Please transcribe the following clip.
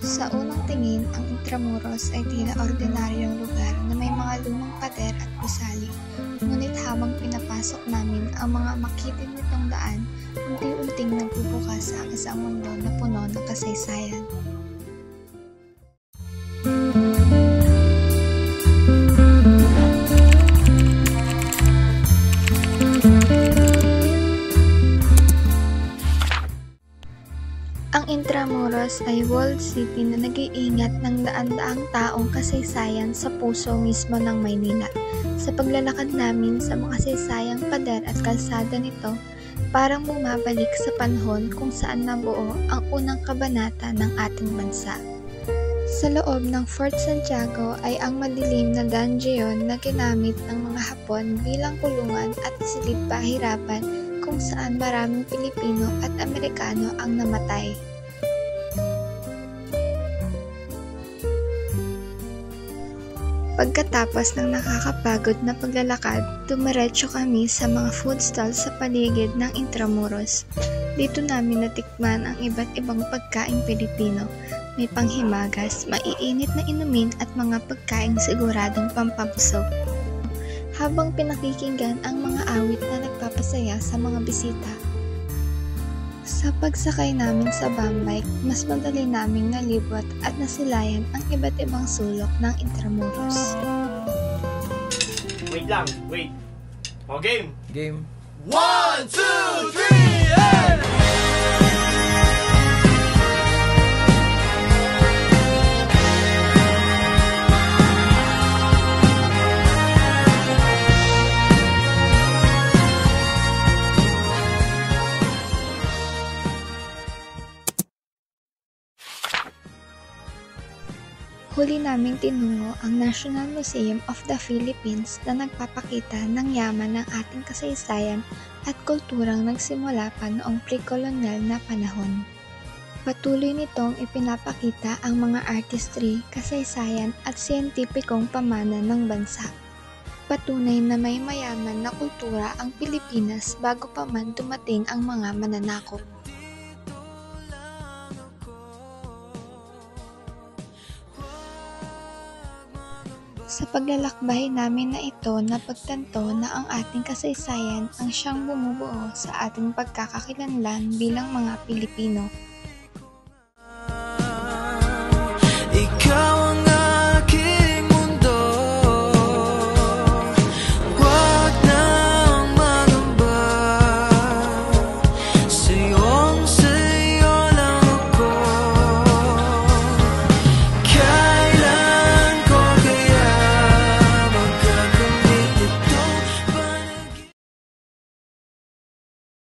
Sa unang tingin, ang Intramuros ay tila ordinaryong lugar na may mga lumang pader at gusali. Ngunit habang pinapasok namin ang mga makitin nitong daan, unti-unting nagbubukas sa isang mundo na puno ng kasaysayan. Ang Intramuros ay walled city na nag-iingat ng daan-daang taong kasaysayan sa puso mismo ng Maynila. Sa paglalakad namin sa makasaysayang pader at kalsada nito, parang bumabalik sa panahon kung saan nabuo ang unang kabanata ng ating bansa. Sa loob ng Fort Santiago ay ang madilim na dungeon na ginamit ng mga Hapon bilang kulungan at silid pahirapan kung saan maraming Pilipino at Amerikano ang namatay. Pagkatapos ng nakakapagod na paglalakad, dumiretso kami sa mga food stalls sa paligid ng Intramuros. Dito namin natikman ang iba't ibang pagkaing Pilipino. May panghimagas, maiinit na inumin at mga pagkaing siguradong pampabusog. Habang pinakikinggan ang mga awit na nagpapasaya sa mga bisita. Sa pagsakay namin sa bambike, mas madali naming nalibot at nasilayan ang iba't ibang sulok ng Intramuros. Wait lang, wait. O, game! Game. 1, 2, 3, and... Huli naming tinungo ang National Museum of the Philippines na nagpapakita ng yaman ng ating kasaysayan at kulturang nagsimula pa noong pre-colonial na panahon. Patuloy nitong ipinapakita ang mga artistry, kasaysayan at siyentipikong pamana ng bansa. Patunay na may mayaman na kultura ang Pilipinas bago pa man dumating ang mga mananakop. Sa paglalakbay namin na ito, napagtanto na ang ating kasaysayan ang siyang bumubuo sa ating pagkakakilanlan bilang mga Pilipino.